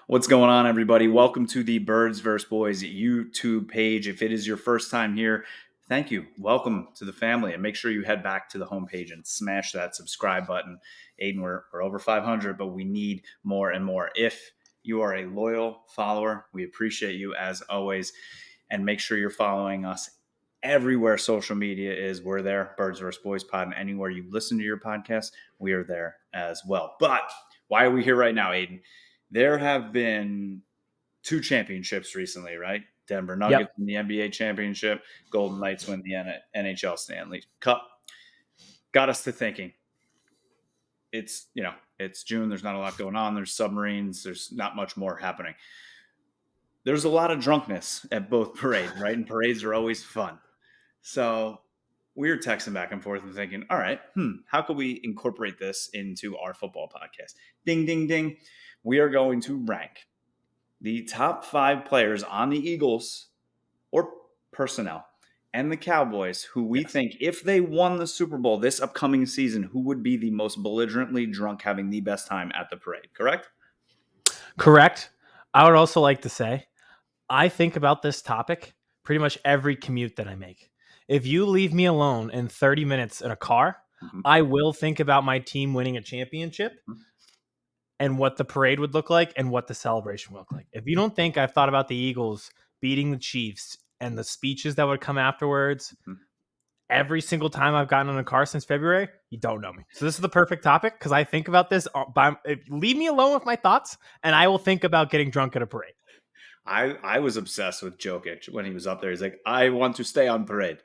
What's going on, everybody? Welcome to the Birds vs. Boys YouTube page. If it is your first time here, thank you. Welcome to the family. And make sure you head back to the homepage and smash that subscribe button. Aiden, we're over 500, but we need more and more. If you are a loyal follower, we appreciate you as always. And make sure you're following us everywhere social media is. We're there, Birds vs. Boys Pod, and anywhere you listen to your podcast, we are there as well. But why are we here right now, Aiden? There have been 2 championships recently, right? Denver Nuggets win the NBA championship. Golden Knights win the NHL Stanley Cup. Got us to thinking. It's June. There's not a lot going on. There's submarines. There's not much more happening. There's a lot of drunkenness at both parades, right? And parades are always fun. So we were texting back and forth and thinking, all right, how could we incorporate this into our football podcast? Ding, ding, ding. We are going to rank the top 5 players on the Eagles or personnel and the Cowboys who we think if they won the Super Bowl this upcoming season, who would be the most belligerently drunk having the best time at the parade, correct? Correct. I would also like to say, I think about this topic pretty much every commute that I make. If you leave me alone in 30 minutes in a car, I will think about my team winning a championship and what the parade would look like and what the celebration would look like. If you don't think I've thought about the Eagles beating the Chiefs and the speeches that would come afterwards every single time I've gotten in a car since February, you don't know me. So this is the perfect topic because I think about this. Leave me alone with my thoughts and I will think about getting drunk at a parade. I was obsessed with Jokic when he was up there. He's like, I want to stay on parade.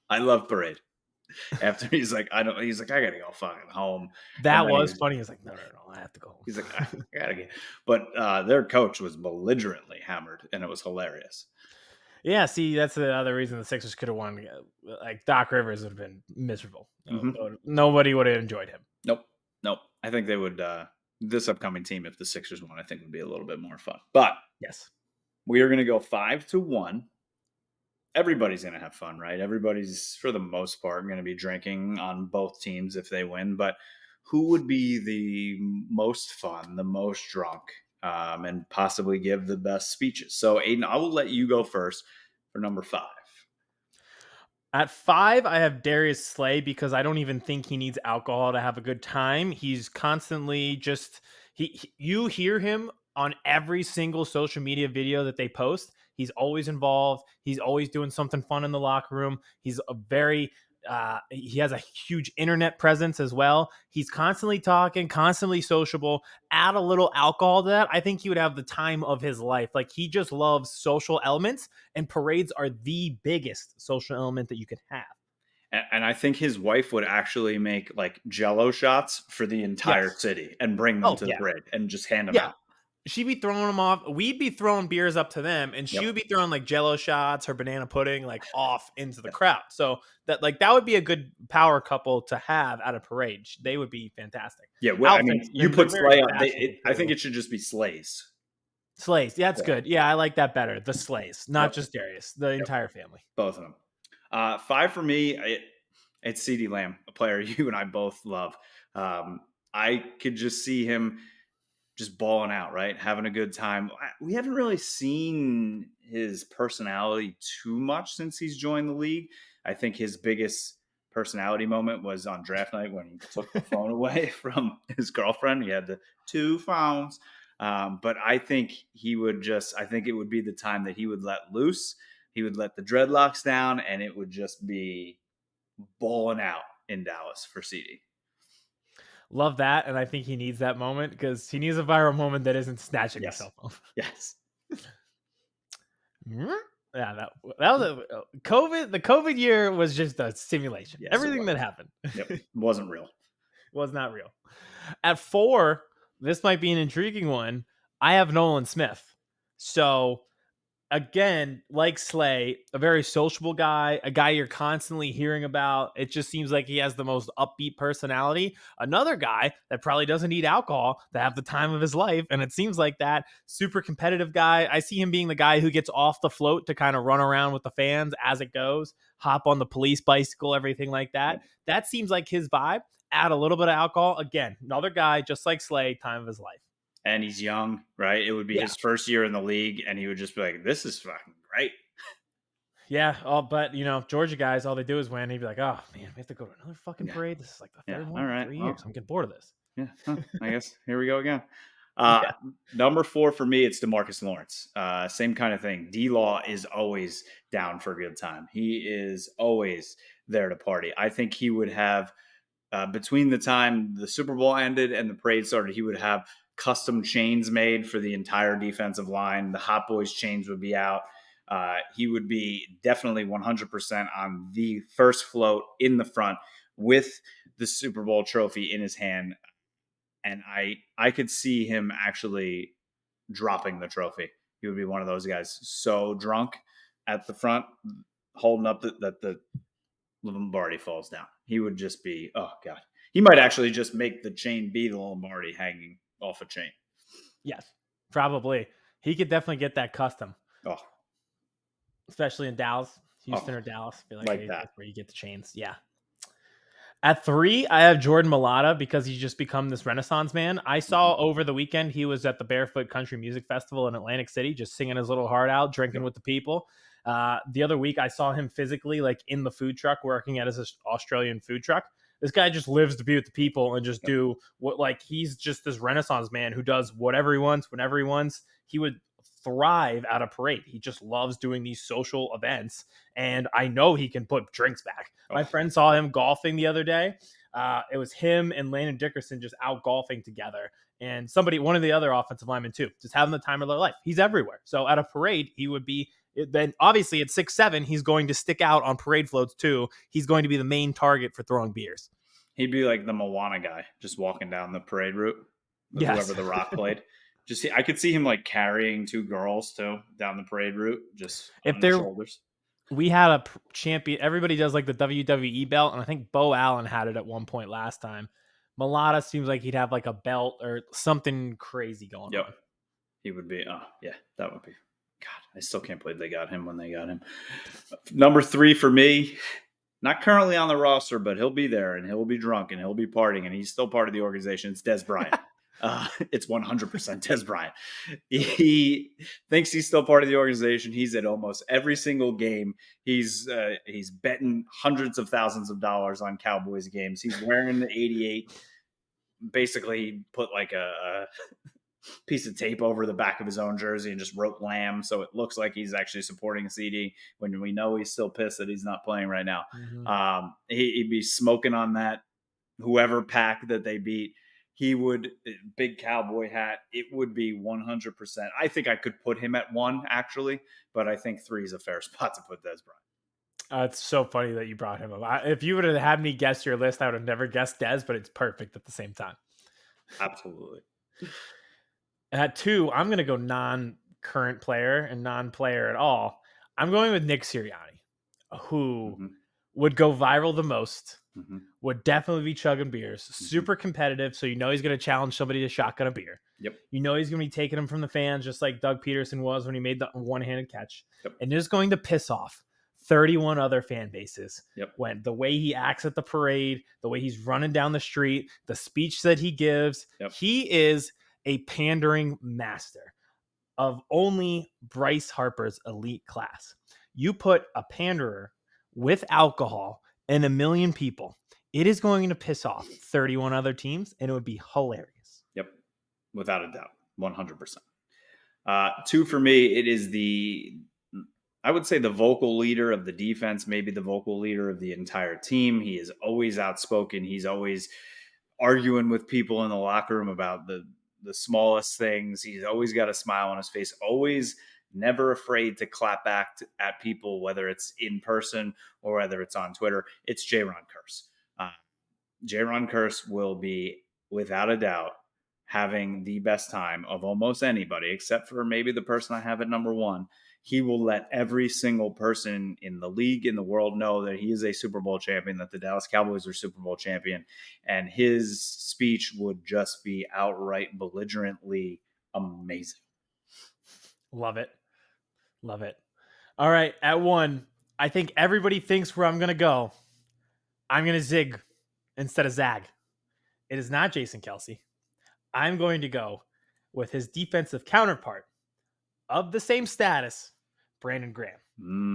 I love parade. After he's like, I gotta go fucking home. That was funny. He's like, no, I have to go home. He's like, I gotta get. But their coach was belligerently hammered, and it was hilarious. Yeah, see, that's the other reason the Sixers could have won. Like Doc Rivers would have been miserable. Nobody would have enjoyed him. Nope. I think they would. This upcoming team, if the Sixers won, I think would be a little bit more fun. But yes, we are going to go 5-1. Everybody's going to have fun, right? Everybody's, for the most part, going to be drinking on both teams if they win. But who would be the most fun, the most drunk, and possibly give the best speeches? So, Aiden, I will let you go first for number 5. At 5, I have Darius Slay because I don't even think he needs alcohol to have a good time. He's constantly just you hear him on every single social media video that they post. He's always involved. He's always doing something fun in the locker room. He's he has a huge internet presence as well. He's constantly talking, constantly sociable. Add a little alcohol to that, I think he would have the time of his life. Like, he just loves social elements, and parades are the biggest social element that you could have. And I think his wife would actually make like Jell-O shots for the entire city and bring them to the parade and just hand them out. She'd be throwing them off. We'd be throwing beers up to them, and she would be throwing like Jell-O shots, her banana pudding, like off into the crowd. So that would be a good power couple to have at a parade. They would be fantastic. Yeah, well, I mean, you put Slay on. I think it should just be Slays. Slays, yeah, that's good. Yeah, I like that better. The Slays, not just Darius. The entire family, both of them. 5 for me. It's CeeDee Lamb, a player you and I both love. I could just see him just balling out, right? Having a good time. We haven't really seen his personality too much since he's joined the league. I think his biggest personality moment was on draft night when he took the phone away from his girlfriend. He had the 2 phones. But I think it would be the time that he would let loose. He would let the dreadlocks down, and it would just be balling out in Dallas for CD. Love that, and I think he needs that moment because he needs a viral moment that isn't snatching his cell phone. Yes. Yeah, that was COVID. The COVID year was just a simulation. Yes, everything that happened. It wasn't real. Was not real. At 4, this might be an intriguing one. I have Nolan Smith. So, again, like Slay, a very sociable guy, a guy you're constantly hearing about. It just seems like he has the most upbeat personality. Another guy that probably doesn't need alcohol to have the time of his life. And it seems like that super competitive guy. I see him being the guy who gets off the float to kind of run around with the fans as it goes, hop on the police bicycle, everything like that. That seems like his vibe. Add a little bit of alcohol. Again, another guy just like Slay, time of his life. and he's young, right? It would be Yeah. his first year in the league, and he would just be like, "This is fucking great." Yeah. But Georgia guys, all they do is win. He'd be like, oh man, we have to go to another fucking Yeah, parade. This is like the yeah. third one All in right. 3 years. Well, I'm getting bored of this. yeah. Huh, I guess here we go again. Yeah. Number 4 for me, it's Demarcus Lawrence. Same kind of thing. D Law is always down for a good time. He is always there to party. I think he would have between the time the Super Bowl ended and the parade started, he would have custom chains made for the entire defensive line. The Hot Boys chains would be out. He would be definitely 100% on the first float in the front with the Super Bowl trophy in his hand. And I could see him actually dropping the trophy. He would be one of those guys so drunk at the front, holding up that the Lombardi falls down. He would just be, oh God. He might actually just make the chain be the Lombardi hanging off a chain. Yes, probably. He could definitely get that custom, Oh, especially in Dallas, oh, Houston, or Dallas. Be like, like hey, that. that's where you get the chains. Yeah. At 3, I have Jordan Mailata because he's just become this Renaissance man. I saw Mhm. over the weekend he was at the Barefoot Country Music Festival in Atlantic City, just singing his little heart out, drinking Yep. with the people. The other week, I saw him physically, like in the food truck, working at his Australian food truck. This guy just lives to be with the people and just Yep. do what, like, he's just this Renaissance man who does whatever he wants, whenever he wants. He would thrive at a parade. He just loves doing these social events. And I know he can put drinks back. Oh, My friend saw him golfing the other day. It was him and Landon Dickerson just out golfing together. And one of the other offensive linemen too, just having the time of their life. He's everywhere. So at a parade, he would be. Then obviously at 6'7", he's going to stick out on parade floats too. He's going to be the main target for throwing beers. he'd be like the Moana guy, just walking down the parade route. Whoever Yes. the Rock played. I could see him like carrying 2 girls too down the parade route, just If on his there shoulders. we had a champion, everybody does like the WWE belt, and I think Bo Allen had it at one point last time. Mailata seems like he'd have like a belt or something crazy going Yep. on. He would be. Oh, yeah, that would be. God, I still can't believe they got him when they got him. Number 3 for me, not currently on the roster, but he'll be there and he'll be drunk and he'll be partying and he's still part of the organization. It's Des Bryant. It's 100% Des Bryant. He thinks he's still part of the organization. He's at almost every single game. He's betting hundreds of thousands of dollars on Cowboys games. He's wearing the 88. Basically, he put like a piece of tape over the back of his own jersey and just wrote Lamb, so it looks like he's actually supporting a CD when we know he's still pissed that he's not playing right now. Mm-hmm. He'd be smoking on that whoever pack that they beat. He would big cowboy hat. It would be 100%. I think I could put him at 1 actually, but I think 3 is a fair spot to put Des Bryant. It's so funny that you brought him up. If you would have had me guess your list, I would have never guessed Dez, but it's perfect at the same time. Absolutely. At 2, I'm going to go non-current player and non-player at all. I'm going with Nick Sirianni, who Mm-hmm. would go viral the most, Mm-hmm. would definitely be chugging beers, super competitive, so he's going to challenge somebody to shotgun a beer. Yep. He's going to be taking them from the fans, just like Doug Peterson was when he made the one-handed catch. Yep. And just going to piss off 31 other fan bases. Yep. When the way he acts at the parade, the way he's running down the street, the speech that he gives, he is a pandering master of only Bryce Harper's elite class. You put a panderer with alcohol and a million people, it is going to piss off 31 other teams, and it would be hilarious. Yep. Without a doubt. 100%. 2 for me, it is I would say the vocal leader of the defense, maybe the vocal leader of the entire team. He is always outspoken. He's always arguing with people in the locker room about the smallest things. He's always got a smile on his face, always never afraid to clap back at people, whether it's in person or whether it's on Twitter. It's J-Ron Curse. J-Ron Curse will be, without a doubt, having the best time of almost anybody, except for maybe the person I have at number 1. He will let every single person in the league, in the world, know that he is a Super Bowl champion, that the Dallas Cowboys are Super Bowl champion. And his speech would just be outright belligerently amazing. Love it. Love it. All right. At 1, I think everybody thinks where I'm going to go. I'm going to zig instead of zag. It is not Jason Kelce. I'm going to go with his defensive counterpart of the same status, Brandon Graham.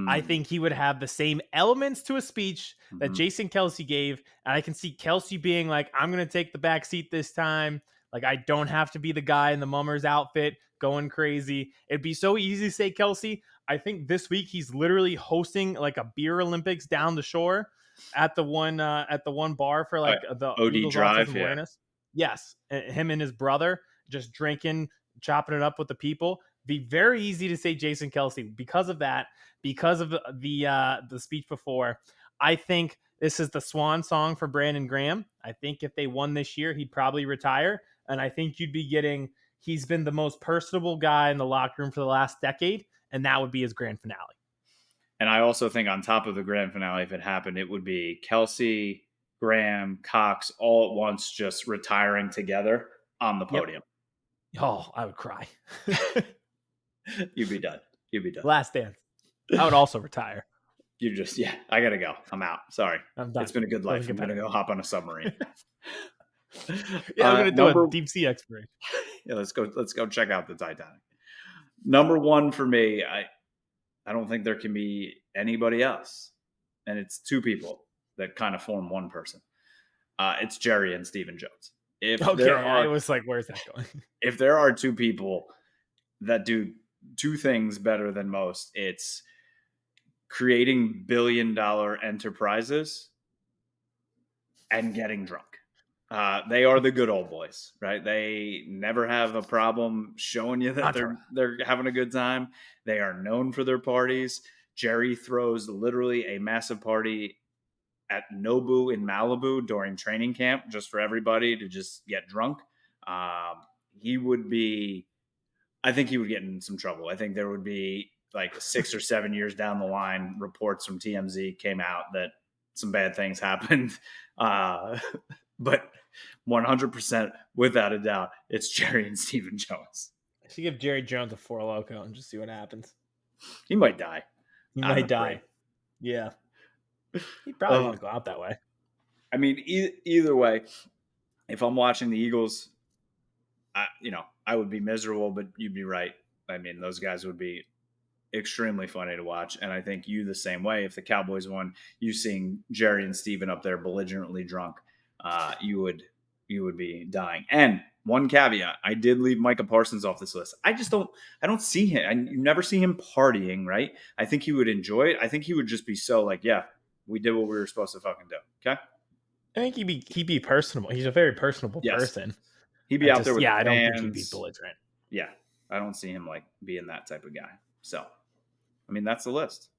I think he would have the same elements to a speech that Jason Kelce gave. And I can see Kelce being like, I'm going to take the back seat this time. Like, I don't have to be the guy in the mummer's outfit going crazy. It'd be so easy to say Kelce. I think this week he's literally hosting like a beer Olympics down the shore at the one bar for like the OD Eagles Drive, Autism Awareness. Yes. Him and his brother just drinking, chopping it up with the people. Be very easy to say Jason Kelce because of that, because of the speech before. I think this is the swan song for Brandon Graham. I think if they won this year, he'd probably retire. And I think you'd be getting, he's been the most personable guy in the locker room for the last decade, and that would be his grand finale. And I also think on top of the grand finale, if it happened, it would be Kelce, Graham, Cox all at once just retiring together on the podium. Yep. Oh, I would cry. You'd be done. Last dance. I would also retire. You just, I got to go. I'm out. Sorry. I'm done. It's been a good life. I'm going to go hop on a submarine. I'm going to do a deep sea exploration. Yeah, let's go check out the Titanic. Number one for me, I don't think there can be anybody else. And it's two people that kind of form one person. It's Jerry and Stephen Jones. I was like, where's that going? If there are two people that do two things better than most, it's creating billion-dollar enterprises and getting drunk. They are the good old boys, right? They never have a problem showing you that they're having a good time. They are known for their parties. Jerry throws literally a massive party at Nobu in Malibu during training camp just for everybody to just get drunk. I think he would get in some trouble. I think there would be like 6 or 7 years down the line, reports from TMZ came out that some bad things happened. But 100%, without a doubt, it's Jerry and Stephen Jones. I should give Jerry Jones a 4 Loko and just see what happens. He might die. He might die. Yeah. He probably want to go out that way. I mean, either way, if I'm watching the Eagles, I would be miserable, but you'd be right. I mean, those guys would be extremely funny to watch. And I think you the same way. If the Cowboys won, you seeing Jerry and Steven up there belligerently drunk, you would be dying. And one caveat, I did leave Micah Parsons off this list. I don't see him. You never see him partying, right? I think he would enjoy it. I think he would just be so like, yeah, we did what we were supposed to fucking do. Okay. I think he'd be personable. He's a very personable person. He'd be out there with the fans. I don't think he'd be belligerent. Yeah. I don't see him like being that type of guy. So, I mean, that's the list.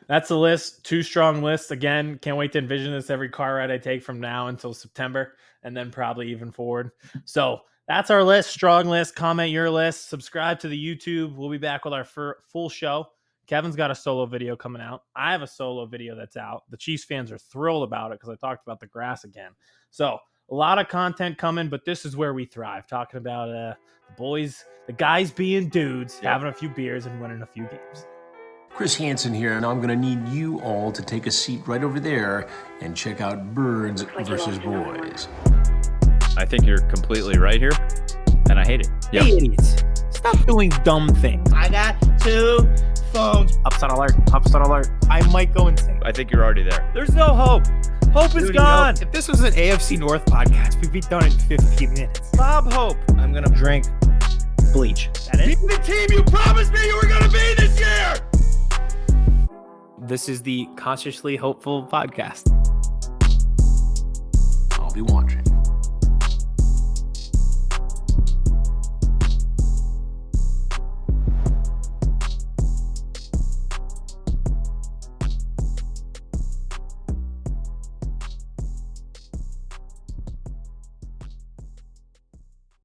That's the list. 2 strong lists. Again, can't wait to envision this every car ride I take from now until September and then probably even forward. So that's our list. Strong list. Comment your list. Subscribe to the YouTube. We'll be back with our full show. Kevin's got a solo video coming out. I have a solo video that's out. The Chiefs fans are thrilled about it because I talked about the grass again. So a lot of content coming, but this is where we thrive. Talking about the boys, the guys being dudes, having a few beers and winning a few games. Chris Hansen here, and I'm going to need you all to take a seat right over there and check out Birds versus Boys. I think you're completely right here, and I hate it. Yep. Hey, idiots. Stop doing dumb things. I got 2 phones. Upset alert. I might go insane. I think you're already there. There's no hope. Hope is gone. If this was an AFC North podcast, we'd be done in 15 minutes. Bob Hope. I'm going to drink bleach. That is the team you promised me you were going to be this year. This is the Consciously Hopeful podcast. I'll be watching.